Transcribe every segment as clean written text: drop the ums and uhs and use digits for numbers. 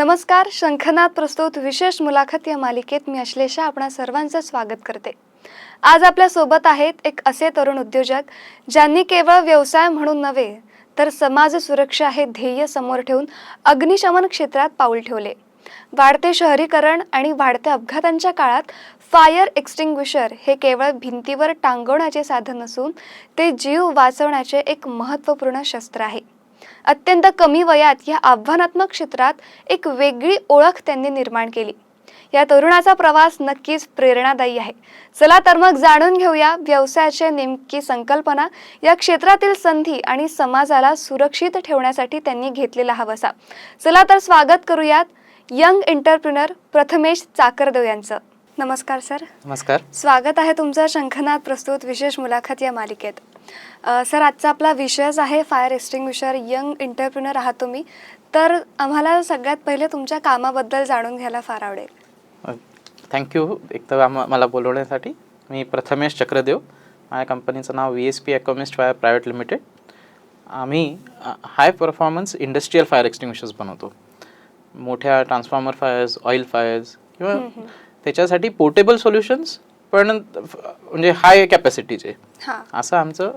नमस्कार. शंखनाद प्रस्तुत विशेष मुलाखत या मालिकेत मी अश्लेषा आपणा सर्वांचं स्वागत करते. आज आपल्या सोबत आहेत एक असे तरुण उद्योजक ज्यांनी केवळ व्यवसाय म्हणून नव्हे तर समाज सुरक्षा हे ध्येय समोर ठेवून अग्निशमन क्षेत्रात पाऊल ठेवले. वाढते शहरीकरण आणि वाढत्या अपघातांच्या काळात फायर एक्सटिंग्विशर हे केवळ भिंतीवर टांगवण्याचे साधन नसून ते जीव वाचवण्याचे एक महत्त्वपूर्ण शस्त्र आहे. अत्यंत कमी वयात या आव्हानात्मक क्षेत्रात एक वेगळी ओळख त्यांनी निर्माण केली. या तरुणाचा प्रवास नक्कीच प्रेरणादायी आहे. चला तर मग जाणून घेऊया व्यवसायाची नेमकी संकल्पना, या क्षेत्रातील संधी आणि समाजाला सुरक्षित ठेवण्यासाठी त्यांनी घेतलेला हा वसा. चला तर स्वागत करूयात यंग एंटरप्रेन्युअर प्रथमेश चाकरदेव यांचं. नमस्कार सर. नमस्कार. स्वागत आहे तुमचं शंखनाद प्रस्तुत विशेष मुलाखत या मालिकेत. सर, आजचा आपला विषयच आहे फायर एक्सटिंग्विशर. यंग एंटरप्रेन्युअर आहात तुम्ही, तर आम्हाला सगळ्यात पहिले तुमच्या कामाबद्दल जाणून घ्यायला फार आवडेल. थँक्यू एक तर मला बोलवण्यासाठी. मी प्रथमेश चक्रदेव. माझ्या कंपनीचं नाव VSP ॲक्वामिस्ट फायर प्रायव्हेट लिमिटेड. आम्ही high performance industrial fire extinguishers बनवतो. मोठ्या ट्रान्सफॉर्मर फायर्स, ऑइल फायर्स किंवा त्याच्यासाठी पोर्टेबल सोल्युशन्स, पण म्हणजे हाय कॅपॅसिटीचे. असं आमचं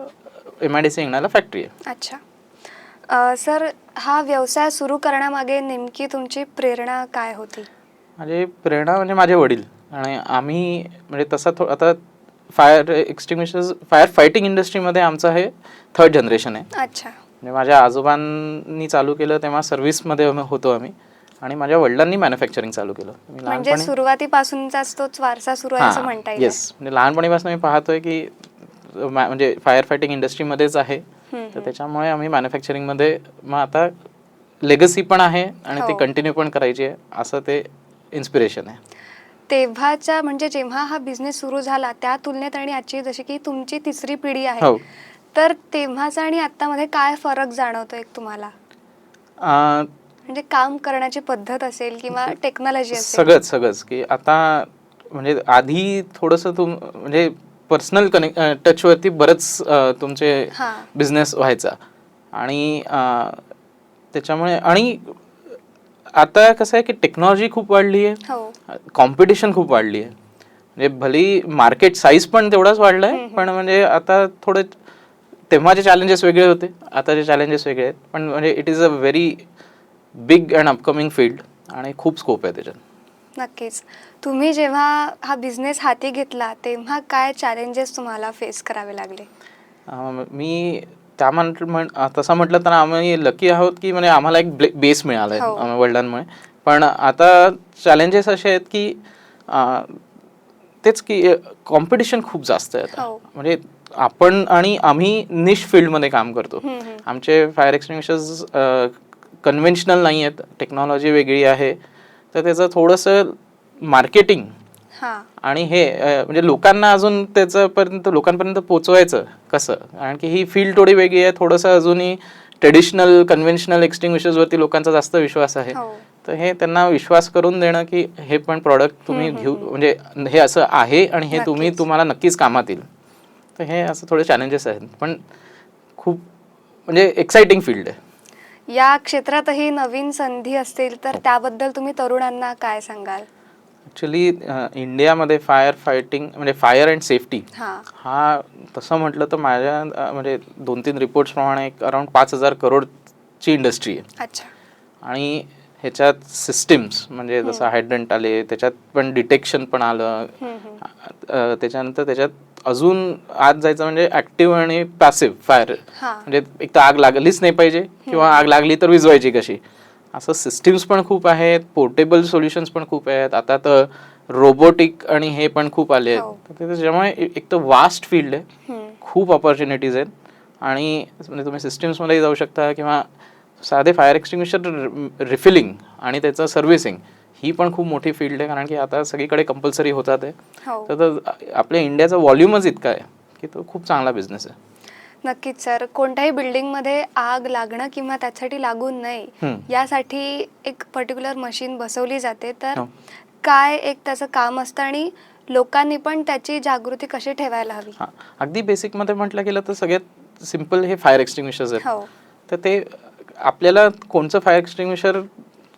MIDC इंगण्याला फॅक्टरी आहे. अच्छा सर, हा व्यवसाय सुरू करण्यामागे नेमकी तुमची प्रेरणा काय होती? माझी प्रेरणा म्हणजे माझे वडील. आणि आम्ही म्हणजे तसा आता फायर एक्सटिंग्विशर्स फायर फायटिंग इंडस्ट्रीमध्ये आमचं हे 3rd जनरेशन आहे. अच्छा. म्हणजे माझ्या आजोबांनी चालू केलं तेव्हा सर्व्हिसमध्ये होतो आम्ही, आणि माझ्या वडिलांनी मॅन्युफॅक्चरिंग चालू केलं. म्हणजे सुरुवातीपासूनच तोच वारसा सुरू आहे असं म्हणता येईल. येस, म्हणजे लहानपणीपासून मी पाहतोय की म्हणजे फायर फायटिंग इंडस्ट्रीमध्येच आहे, तर त्याच्यामुळे आम्ही मॅन्युफॅक्चरिंगमध्ये मग आता लेगसी पण आहे आणि ती कंटिन्यू पण करायची आहे, असं ते इन्स्पिरेशन आहे. तेव्हाच्या म्हणजे जेव्हा हा बिझनेस सुरू झाला त्या तुलनेत आणि आजची जशी की तुमची 3री पिढी आहे, तर तेव्हाचा आणि आत्तामध्ये काय फरक जाणवतो एक तुम्हाला? म्हणजे काम करण्याची पद्धत असेल किंवा टेक्नॉलॉजी असेल, सगळंच की आता म्हणजे आधी थोडंसं म्हणजे पर्सनल टचवरती बरंच तुमचे बिझनेस व्हायचा, आणि त्याच्यामुळे आणि आता कसं आहे की टेक्नॉलॉजी खूप वाढली आहे, कॉम्पिटिशन खूप वाढली आहे. म्हणजे भली मार्केट साईज पण तेवढाच वाढला आहे, पण म्हणजे आता थोडे तेव्हाचे चॅलेंजेस वेगळे होते, आताचे चॅलेंजेस वेगळे आहेत. पण म्हणजे it is a very big and upcoming field आणि खूप स्कोप आहे त्याच्यात. नक्कीच. तुम्ही जेव्हा हा बिझनेस हाती घेतला तेव्हा काय चॅलेंजेस तुम्हाला फेस करावे लागले? मी तसं म्हटलं तर आम्ही लकी आहोत की म्हणजे आम्हाला एक बेस मिळाला आहे वडिलांमुळे. पण आता चॅलेंजेस असे आहेत की तेच की कॉम्पिटिशन खूप जास्त आहे आता. म्हणजे आपण आणि आम्ही निश फील्डमध्ये काम करतो. आमचे फायर एक्सटिंग्विशर्स कन्व्हेन्शनल नाही आहेत, टेक्नॉलॉजी वेगळी आहे, तर त्याचं थोडंसं मार्केटिंग आणि हे म्हणजे लोकांना अजून लोकांपर्यंत पोचवायचं कसं, कारण की ही फील्ड थोडी वेगळी आहे. थोडंसं अजूनही ट्रेडिशनल कन्व्हेन्शनल एक्सटिंग्विशर्सवरती लोकांचा जास्त विश्वास आहे, तर हे त्यांना विश्वास करून देणं की हे पण प्रॉडक्ट तुम्ही घेऊ, म्हणजे हे असं आहे आणि हे तुम्हाला नक्कीच कामात येईल. तर हे असं थोडे चॅलेंजेस आहेत, पण खूप म्हणजे एक्साइटिंग फील्ड आहे. या क्षेत्रातही नवीन संधी असतील तर त्याबद्दल तुम्ही तरुणांना काय सांगाल? ॲक्च्युली इंडियामध्ये फायर फायटिंग म्हणजे फायर अँड सेफ्टी हा तसं म्हटलं तर माझ्या म्हणजे 2-3 रिपोर्ट्सप्रमाणे अराउंड 5,000 करोडची इंडस्ट्री आहे. अच्छा. आणि ह्याच्यात सिस्टीम्स म्हणजे जसं हायड्रंट आले, त्याच्यात पण डिटेक्शन पण आलं, त्याच्यानंतर त्याच्यात अजून आत जायचं म्हणजे ॲक्टिव्ह आणि पॅसिव्ह फायर, म्हणजे एक तर आग लागलीच नाही पाहिजे किंवा आग लागली तर विझवायची कशी, असं सिस्टीम्स पण खूप आहेत, पोर्टेबल सोल्युशन्स पण खूप आहेत. आता तर रोबोटिक आणि हे पण खूप आले आहेत. त्याच्यामुळे एक तर वास्ट फील्ड आहे, खूप ऑपॉर्च्युनिटीज आहेत. आणि म्हणजे तुम्ही सिस्टीम्समध्ये जाऊ शकता किंवा साधे फायर एक्सटिंग्विशर रिफिलिंग आणि त्याचं सर्व्हिसिंग ही पण खूप मोठी फील्ड आहे, कारण की आता सगळीकडे कंपल्सरी होतात आहे. तर आपल्या इंडियाचा व्हॉल्यूमच इतका आहे की तो खूप चांगला बिझनेस आहे. नक्कीच सर. कोणत्याही बिल्डिंगमध्ये आग लागणं किंवा त्यासाठी लागू नये यासाठी एक पर्टिक्युलर मशीन बसवली जाते, तर काय एक त्याचं काम असतं आणि लोकांनी पण त्याची जागृती कशी ठेवायला हवी? अगदी बेसिकमध्ये म्हटलं गेलं तर सगळ्यात सिम्पल हे फायर एक्सटिंग्विशर्स आहेत. तर ते आपल्याला कोणचं फायर एक्सटिंग्विशर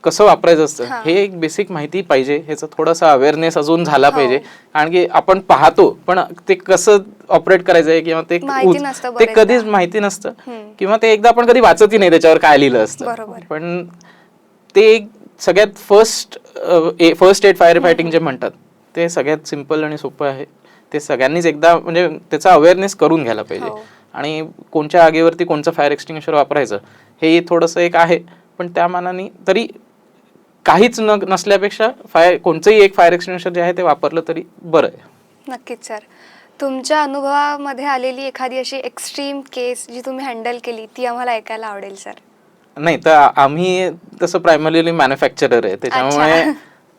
कसं वापरायचं असतं हा. हे एक बेसिक माहिती पाहिजे, ह्याचा थोडासा अवेअरनेस अजून झाला हो. पाहिजे. कारण की आपण पाहतो पण ते कसं ऑपरेट करायचंय किंवा ते माहिती नसतं ते बरेचदा. कधीच माहिती नसतं हम्म. किंवा ते एकदा आपण कधी वाचतही नाही त्याच्यावर काय लिहिलं असतं. बरोबर. पण ते एक सगळ्यात फर्स्ट एड फायर फायटिंग जे म्हणतात ते सगळ्यात सिम्पल आणि सोपं आहे. ते सगळ्यांनीच एकदा म्हणजे त्याचा अवेअरनेस करून घ्यायला पाहिजे. हो. आणि कोणत्या आगीवरती कोणचं फायर एक्सटिंग्विशर वापरायचं हे थोडंसं एक आहे. पण त्या मानाने तरी काहीच नसल्यापेक्षा कोणतंही एक फायर एक्सटिंग्विशर जे आहे ते वापरलं तरी बरं आहे. नक्कीच सर. तुमच्या अनुभवामध्ये आलेली एखादी अशी एक्स्ट्रीम केस जी तुम्ही हँडल केली ती आम्हाला ऐकायला आवडेल सर. नाही तर आम्ही तसं प्रायमरीली मॅन्युफॅक्चरर आहे त्याच्यामुळे अच्छा.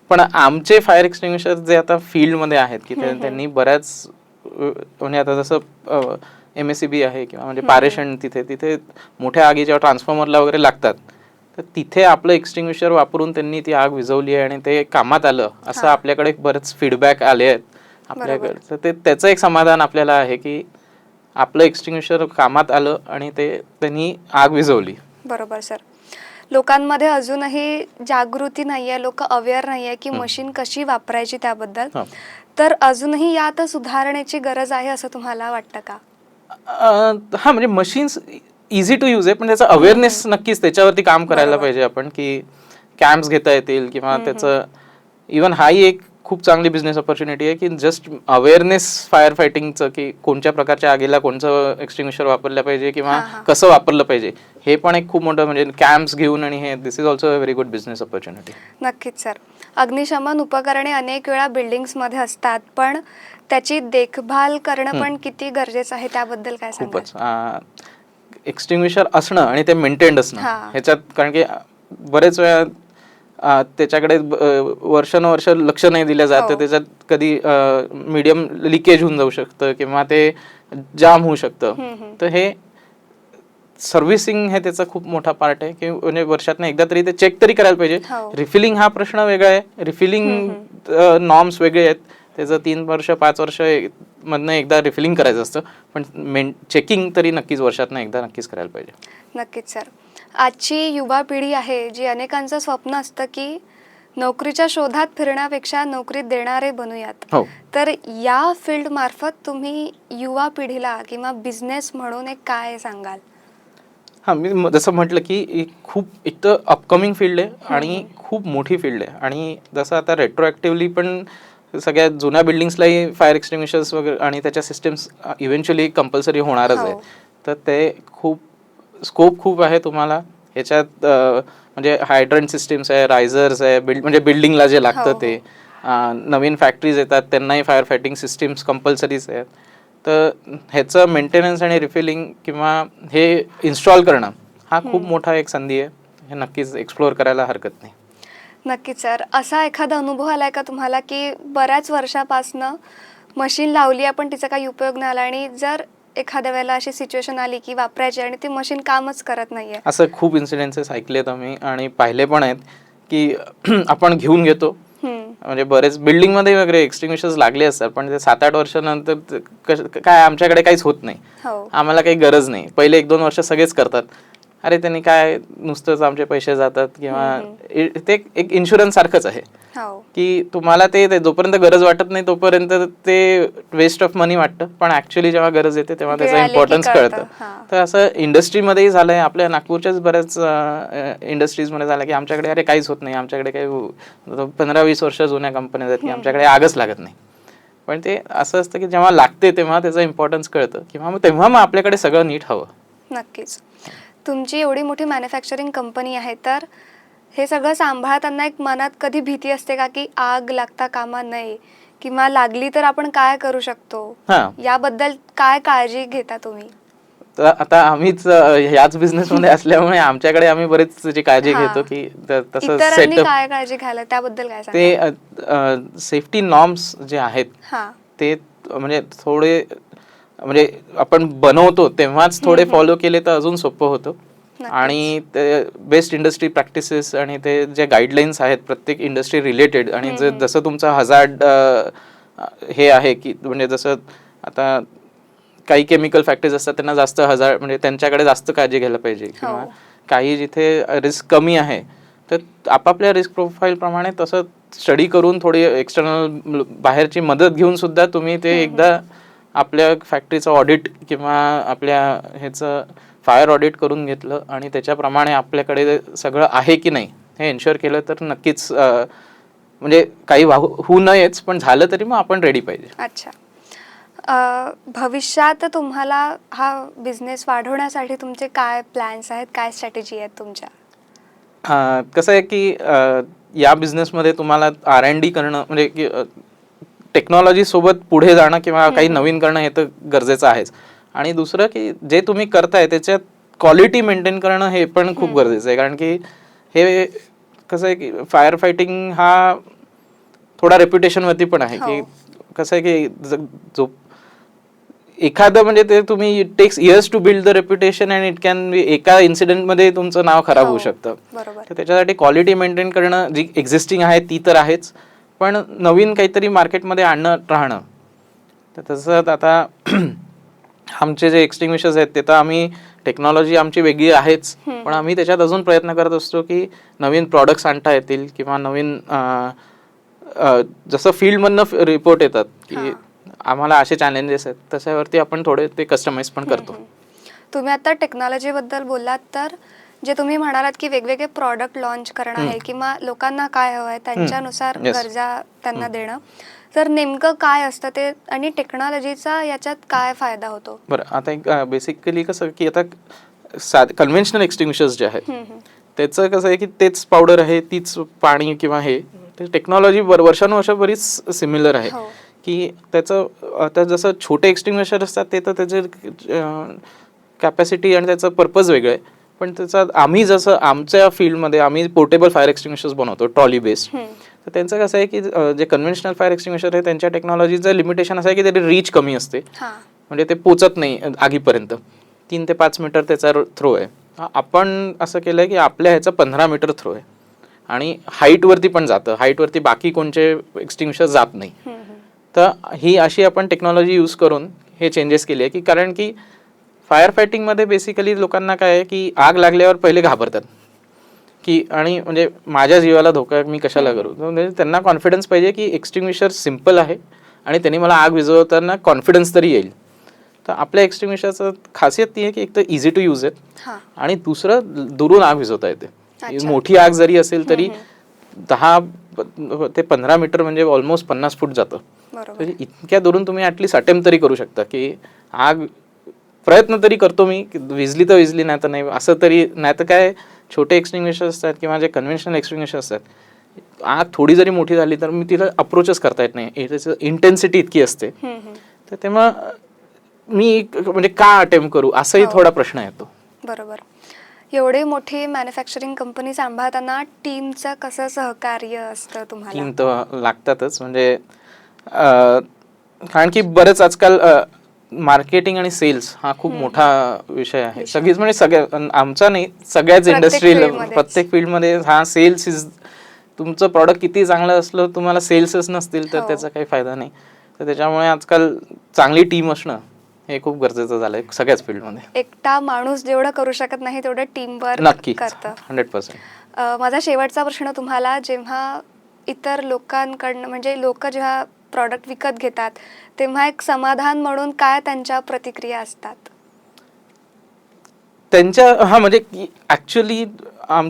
पण आमचे फायर एक्सटिंग्विशर जे आता फील्डमध्ये आहेत की त्यांनी बऱ्याच म्हणजे आता जसं MSCB आहे किंवा म्हणजे पारेषण तिथे मोठ्या आगी जेव्हा ट्रान्सफॉर्मरला वगैरे लागतात तर तिथे आपलं एक्सटिंग्विशर वापरून त्यांनी ती आग विझवली आहे आणि ते कामात आलं असं आपल्याकडे बरेच फीडबॅक आले आहेत आपल्याकडे. तर ते त्याचं एक समाधान आपल्याला आहे की आपलं एक्सटिंग्विशर कामात आलं आणि ते त्यांनी आग विझवली. बरोबर सर. लोकांमध्ये अजूनही जागृती नाहीये, लोक अवेअर नाहीये की मशीन कशी वापरायची त्याबद्दल. तर अजूनही यात सुधारण्याची गरज आहे असं तुम्हाला वाटतं का? हा म्हणजे मशीन्स इझी टू यूज आहे पण त्याचा अवेअरनेस नक्कीच त्याच्यावरती काम करायला पाहिजे आपण की कॅम्प्स घेता येतील किंवा त्याचं इवन हाही एक खूप चांगली बिझनेस ऑपॉर्च्युनिटी आहे की जस्ट अवेअरनेस फायर फायटिंगचं की कोणत्या प्रकारच्या आगीला कोणतं एक्सटिंग्विशर वापरलं पाहिजे किंवा कसं वापरलं पाहिजे हे पण एक खूप मोठं म्हणजे कॅम्प्स घेऊन आणि हे this is also a very good business opportunity. नक्कीच सर. अग्निशमन उपकरणे अनेक वेळा बिल्डिंग्समध्ये असतात पण त्याची देखभाल करणं पण किती गरजेचं आहे त्याबद्दल काय सांगाल? खूपच एक्सटिंग्विशर असणं आणि ते मेंटेन्ड असणं ह्याच्यात कारण की बरेच वेळा त्याच्याकडे वर्षानुवर्ष लक्ष नाही दिलं जात तर त्याच्यात कधी मीडियम लिकेज होऊन जाऊ शकतं किंवा ते जाम होऊ शकतं. तर हे सर्व्हिसिंग हे त्याचा खूप मोठा पार्ट आहे की म्हणजे वर्षातनं एकदा तरी ते चेक तरी करायला पाहिजे. रिफिलिंग हा प्रश्न वेगळा आहे. रिफिलिंग नॉर्म्स वेगळे आहेत. त्याचं 3 वर्ष 5 वर्ष मधनं एकदा रिफिलिंग करायचं असतं पण चेकिंग तरी नक्कीच वर्षातनं एकदा नक्कीच करायला पाहिजे. नक्कीच सर. आजची युवा पिढी आहे जी अनेकांचं स्वप्न असतं की नोकरीच्या शोधात फिरण्यापेक्षा नोकरी देणारे बनूयात. तर या फील्ड मार्फत तुम्ही युवा पिढीला किंवा बिझनेस म्हणून एक काय सांगाल? मी जसं म्हटलं की खूप एक तर अपकमिंग फील्ड आहे आणि खूप मोठी फील्ड आहे आणि जसं आता रेट्रोॲक्टिव्हली पण सगळ्या जुन्या बिल्डिंग्सलाही फायर एक्सटिंग्विशर्स वगैरे आणि त्याच्या सिस्टम्स इव्हेंच्युअली कंपल्सरी होणारच आहे. तर ते स्कोप खूप आहे तुम्हाला ह्याच्यात म्हणजे हायड्रंट सिस्टम्स आहे, रायझर्स आहे, म्हणजे बिल्डिंगला जे लागतं ते नवीन फॅक्टरीज येतात त्यांनाही फायर फायटिंग सिस्टम्स कंपल्सरीच आहेत. तर ह्याचं मेंटेनन्स आणि रिफिलिंग किंवा हे इन्स्टॉल करणं हा खूप मोठा एक संधी आहे. हे नक्कीच एक्सप्लोअर करायला हरकत नाही. नक्कीच सर. असा एखादा अनुभव आलाय का तुम्हाला की बऱ्याच वर्षापासनं मशीन लावली पण तिचा काही उपयोग नाही आला आणि जर एखाद्या वेळेला अशी सिच्युएशन आली की वापरायची आणि ती मशीन कामच करत नाहीये? असं खूप इन्सिडेन्सेस ऐकलेत आम्ही आणि पाहिले पण आहेत की आपण घेऊन घेतो म्हणजे बरेच बिल्डिंग मध्ये वगैरे एक्सटिंग्विशर्स लागले असतात पण ते 7-8 वर्षानंतर काय आमच्याकडे काहीच होत नाही, आम्हाला काही गरज नाही. पहिले 1-2 वर्ष सगळेच करतात. अरे त्यांनी काय नुसतंच आमचे पैसे जातात किंवा ते एक इन्शुरन्स सारखंच आहे की तुम्हाला ते जोपर्यंत गरज वाटत नाही तोपर्यंत ते वेस्ट ऑफ मनी वाटतं पण ऍक्च्युअली जेव्हा गरज येते तेव्हा त्याचा इम्पॉर्टन्स कळतं. तर असं इंडस्ट्रीमध्येही झालंय, आपल्या नागपूरच्याच बऱ्याच इंडस्ट्रीजमध्ये झालं की आमच्याकडे अरे काहीच होत नाही, आमच्याकडे काही 15-20 वर्ष जुन्या कंपन्या आहेत की आमच्याकडे आगच लागत नाही. पण ते असं असतं की जेव्हा लागते तेव्हा त्याचा इम्पॉर्टन्स कळतं किंवा तेव्हा मग आपल्याकडे सगळं नीट हवं. नक्कीच. तुमची एवढी मोठी मॅन्युफॅक्चरिंग कंपनी आहे तर हे सगळं सांभाळताना एक मनात कधी भीती असते का की आग लागता कामा नये किंवा लागली तर आपण काय करू शकतो, याबद्दल काय काळजी घेता तुम्ही? तर आता आम्हीच याच बिझनेस मध्ये असल्यामुळे आमच्याकडे आम्ही बरेच त्याची काळजी घेतो की तसं सेटअप काय काळजी घ्यायला त्याबद्दल काय सांगा? ते सेफ्टी नॉर्म्स जे आहेत ते म्हणजे थोडे म्हणजे आपण बनवतो तेव्हाच थोडे फॉलो केले तर अजून सोपं होतं. आणि ते बेस्ट इंडस्ट्री प्रॅक्टिसेस आणि ते जे गाईडलाईन्स आहेत प्रत्येक इंडस्ट्री रिलेटेड आणि जसं तुमचं हजार्ड हे आहे की म्हणजे जसं आता काही केमिकल फॅक्टरीज असतात त्यांना जास्त हजार्ड म्हणजे त्यांच्याकडे जास्त काळजी घ्यायला पाहिजे किंवा काही जिथे रिस्क कमी आहे तर आपापल्या रिस्क प्रोफाईलप्रमाणे तसं स्टडी करून थोडी एक्सटर्नल बाहेरची मदत घेऊन सुद्धा तुम्ही ते एकदा आपल्या फॅक्टरीचं ऑडिट किंवा आपल्या ह्याचं फायर ऑडिट करून घेतलं आणि त्याच्याप्रमाणे आपल्याकडे सगळं आहे की नाही हे एन्श्युअर केलं तर नक्कीच म्हणजे काही होऊ नयेच, पण झालं तरी मग आपण रेडी पाहिजे. अच्छा. भविष्यात तुम्हाला हा बिझनेस वाढवण्यासाठी तुमचे काय प्लॅन्स आहेत, काय स्ट्रॅटेजी आहेत तुमच्या? कसं आहे की या बिझनेसमध्ये तुम्हाला R&D करणं म्हणजे की टेक्नॉलॉजी सोबत पुढे जाणं किंवा काही नवीन करणं हे तर गरजेचं आहेच. आणि दुसरं की जे तुम्ही करताय त्याच्यात क्वालिटी मेंटेन करणं हे पण खूप गरजेचं आहे. कारण की हे कसं आहे की फायर फायटिंग हा थोडा रेप्युटेशनवरती पण आहे की कसं आहे की जो एखादं म्हणजे ते तुम्ही it takes years to build the reputation and it can be एका इन्सिडेंटमध्ये तुमचं नाव खराब होऊ शकतं. तर त्याच्यासाठी क्वालिटी मेंटेन करणं जी एक्झिस्टिंग आहे ती तर आहेच, पण नवीन काहीतरी मार्केटमध्ये आणणं राहणं. तर तसं आता आमचे जे एक्सटिंग्विशर्स आहेत ते तर आम्ही टेक्नॉलॉजी आमची वेगळी आहेच, पण आम्ही त्याच्यात अजून प्रयत्न करत असतो की नवीन प्रॉडक्ट्स आणता येतील किंवा नवीन जसं फील्डमधनं रिपोर्ट येतात की आम्हाला असे चॅलेंजेस आहेत तशावरती आपण थोडे ते कस्टमाइज पण करतो. तुम्ही आता टेक्नॉलॉजीबद्दल बोललात, तर जे तुम्ही म्हणालात की वेगवेगळे प्रॉडक्ट लॉन्च करणं आहे किंवा लोकांना काय हवं आहे त्यांच्यानुसार गरजा त्यांना देणं, तर नेमकं काय असतं ते आणि टेक्नॉलॉजीचा याच्यात काय फायदा होतो? बरं, आता एक बेसिकली कसं की आता कन्व्हेन्शनल एक्सटिंग्विशर्स जे आहेत त्याचं कसं आहे की तेच पावडर आहे, तीच पाणी किंवा हे टेक्नॉलॉजी वर्षानुवर्ष बरीच सिमिलर आहे. की त्याचं आता जसं छोटे एक्सटिंग्विशर असतात ते तर त्याचे कॅपॅसिटी आणि त्याचं पर्पज वेगळं आहे, पण त्याचा आम्ही जसं आमच्या फील्डमध्ये आम्ही पोर्टेबल फायर एक्सटिंग्विशर्स बनवतो ट्रॉली बेस्ड. तर त्यांचं कसं आहे की जे कन्व्हेन्शनल फायर एक्सटिंग्विशर आहे त्यांच्या टेक्नॉलॉजीचं लिमिटेशन असं आहे की त्याची रीच कमी असते, म्हणजे ते पोचत नाही आगीपर्यंत. 3 ते 5 मीटर त्याचा थ्रो आहे. आपण असं केलं आहे की आपल्या ह्याचं 15 मीटर थ्रो आहे आणि हाईटवरती पण जातं, हाईटवरती बाकी कोणचे एक्सटिंग्विशर जात नाही. तर ही अशी आपण टेक्नॉलॉजी यूज करून हे चेंजेस केले आहे की कारण की फायर फायटिंगमध्ये बेसिकली लोकांना काय आहे की आग लागल्यावर पहिले घाबरतात की आणि म्हणजे माझ्या जीवाला धोका मी कशाला करू. म्हणजे त्यांना कॉन्फिडन्स पाहिजे की एक्सटिंग्विशर सिम्पल आहे आणि त्यांनी मला आग विझवताना कॉन्फिडन्स तरी येईल. तर आपल्या एक्सटिंग्विशरचं खासियत ती आहे की एक तर इझी टू यूज आहे आणि दुसरं दुरून आग विझवता येते. मोठी आग जरी असेल तरी 10 ते 15 मीटर म्हणजे ऑलमोस्ट 50 फूट जातं. इतक्या दुरून तुम्ही ॲटलिस्ट अटेम्प्ट तरी करू शकता की आग प्रयत्न तरी करतो मी विजली तर विजली नाही तर नाही असं तरी. नाही तर काय छोटे एक्सटिंग्विशर असतात किंवा जे कन्व्हेन्शनल एक्सटिंग्विशर असतात, आग थोडी जरी मोठी झाली तर मी तिला अप्रोचच करता येत नाही, त्याचं इंटेन्सिटी इतकी असते. तर तेव्हा मी म्हणजे का अटेम्प्ट करू असाही थोडा प्रश्न येतो. बरोबर. एवढी मोठी मॅन्युफॅक्चरिंग कंपनी सांभाळताना टीमचं कसं सहकार्य असतं तुम्हाला? टीम तर लागतातच, म्हणजे कारण की बरेच आजकाल मार्केटिंग आणि सेल्स हा खूप मोठा विषय आहे. सगळीच म्हणजे सगळ्या आमचा नाही सगळ्याच इंडस्ट्रीला प्रत्येक फील्डमध्ये हा सेल्स इज. तुमचं प्रॉडक्ट किती चांगलं असलं तुम्हाला सेल्सच नसतील तर त्याचा काही फायदा नाही. तर त्याच्यामुळे आजकाल चांगली टीम असणं हे खूप गरजेचं झालंय सगळ्याच फील्डमध्ये. एकटा माणूस जेवढं करू शकत नाही तेवढं टीमवर्क नक्कीच करतं. 100%. माझा शेवटचा प्रश्न तुम्हाला, जेव्हा इतर लोकांकडनं म्हणजे लोक जेव्हा प्रॉडक्ट विकत घेतात तेव्हा एक समाधान म्हणून काय त्यांच्या प्रतिक्रिया असतात? त्यांच्या म्हणजे ऍक्च्युली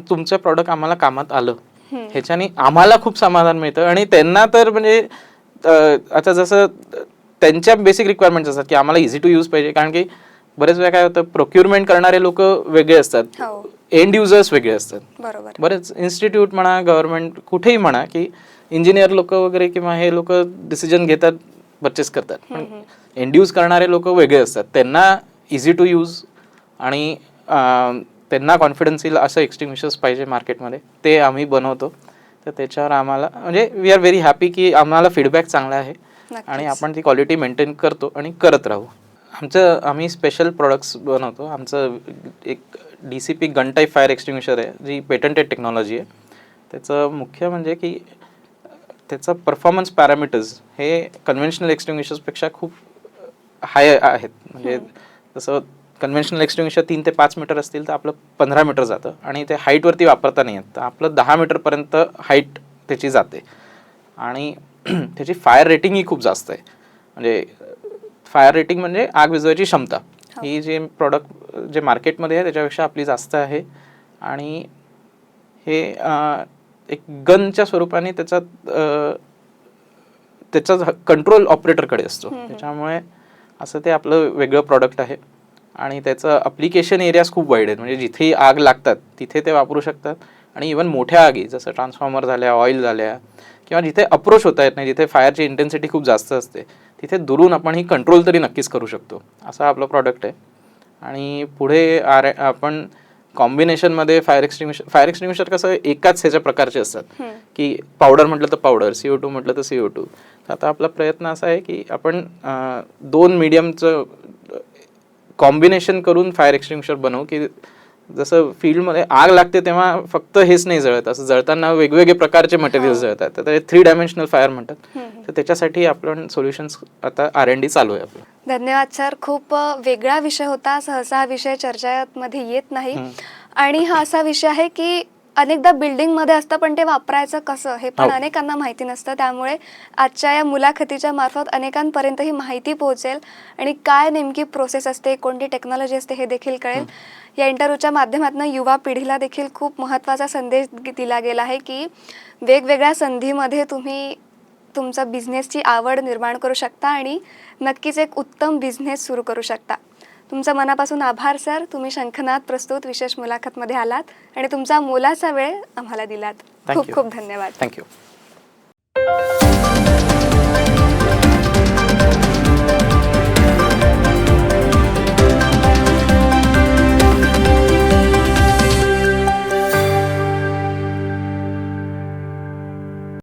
तुमचं प्रॉडक्ट आम्हाला कामात आलं ह्याच्याने आम्हाला खूप समाधान मिळतं आणि त्यांना तर म्हणजे आता जसं त्यांच्या बेसिक रिक्वायरमेंट्स असतात की आम्हाला इझी टू यूज पाहिजे. कारण की बरेच वेळा काय होतं, प्रोक्युरमेंट करणारे लोक वेगळे असतात, एंड युजर्स वेगळे असतात. बरेच इन्स्टिट्यूट म्हणा, गव्हर्नमेंट कुठेही म्हणा की इंजिनियर लोक वगैरे किंवा हे लोक डिसिजन घेतात, परचेस करतात, पण एंड यूज करणारे लोक वेगळे असतात. त्यांना इझी टू यूज आणि त्यांना कॉन्फिडन्स येईल असं एक्सटिंग्विशर्स पाहिजे मार्केटमध्ये, ते आम्ही बनवतो. तर त्याच्यावर आम्हाला म्हणजे वी आर व्हेरी हॅपी की आम्हाला फीडबॅक चांगला आहे आणि आपण ती क्वालिटी मेंटेन करतो आणि करत राहू. आम्ही स्पेशल प्रोडक्ट्स बनवतो. आमचं एक DCP gun type fire extinguisher आहे जी पेटंटेड टेक्नॉलॉजी आहे. त्याचं मुख्य म्हणजे की त्याचं परफॉर्मन्स पॅरामीटर्स हे कन्व्हेन्शनल एक्सटिंग्विशर्सपेक्षा खूप हाय आहेत. म्हणजे जसं कन्व्हेन्शनल एक्सटिंग्विशर 3 ते 5 मीटर असतील तर आपलं 15 मीटर जातं आणि ते हाईटवरती वापरता नाही येत, तर आपलं 10 मीटरपर्यंत हाईट त्याची जाते. आणि त्याची फायर रेटिंगही खूप जास्त आहे. म्हणजे फायर रेटिंग म्हणजे आग विझवायची क्षमता ही जे प्रॉडक्ट जे मार्केटमध्ये आहे त्याच्यापेक्षा आपली जास्त आहे. आणि हे एक गनच्या स्वरूपाने त्याचा कंट्रोल ऑपरेटरकडे असतो. त्याच्यामुळे असं ते आपलं वेगळं प्रॉडक्ट आहे. आणि त्याचं अप्लिकेशन एरियाज खूप वाईड आहेत. म्हणजे जिथेही आग लागतात तिथे ते वापरू शकतात. आणि इवन मोठ्या आगी जसं ट्रान्सफॉर्मर झाल्या, ऑइल झाल्या, किंवा जिथे अप्रोच होता येत नाही, जिथे फायरची इंटेन्सिटी खूप जास्त असते, तिथे दुरून आपण ही कंट्रोल तरी नक्कीच करू शकतो. असा आपलं प्रॉडक्ट आहे. आणि पुढे आपण कॉम्बिनेशनमध्ये फायर एक्सटिंग्विशर कसं एकाच ह्याच्या प्रकारचे असतात की पावडर म्हटलं तर पावडर, CO2 म्हटलं तर CO2. तर आता आपला प्रयत्न असा आहे की आपण 2 मीडियमचं कॉम्बिनेशन करून फायर एक्सटिंग्विशर बनवू की जसं फील्डमध्ये आग लागते तेव्हा फक्त हेच नाही जळत, असं जळताना वेगवेगळे प्रकारचे मटेरियल्स जळतात, तर ते 3 डायमेन्शनल फायर म्हणतात. तर त्याच्यासाठी आपण सोल्युशन्स आता R&D चालू आहे आपलं. धन्यवाद सर. खूप वेगळा विषय होता, सहसा हा विषय चर्चेमध्ये येत नाही. आणि हा असा विषय आहे की अनेकदा बिल्डिंगमध्ये असतं पण ते वापरायचं कसं हे पण अनेकांना माहिती नसतं. त्यामुळे आजच्या या मुलाखतीच्या मार्फत अनेकांपर्यंत ही माहिती पोहोचेल आणि काय नेमकी प्रोसेस असते, कोणती टेक्नॉलॉजी असते हे देखील कळेल. या इंटरव्ह्यूच्या माध्यमातून युवा पिढीला देखील खूप महत्त्वाचा संदेश दिला गेला आहे की वेगवेगळ्या संधीमध्ये तुम्ही तुमचा बिझनेसची आवड निर्माण करू शकता आणि नक्कीच एक उत्तम बिझनेस सुरू करू शकता. तुमचा मनापासून आभार सर. तुम्ही शंखनाद प्रस्तुत विशेष मुलाखतमध्ये आलात आणि तुमचा मोलाचा वेळ आम्हाला दिलात. खूप खूप धन्यवाद. थँक्यू.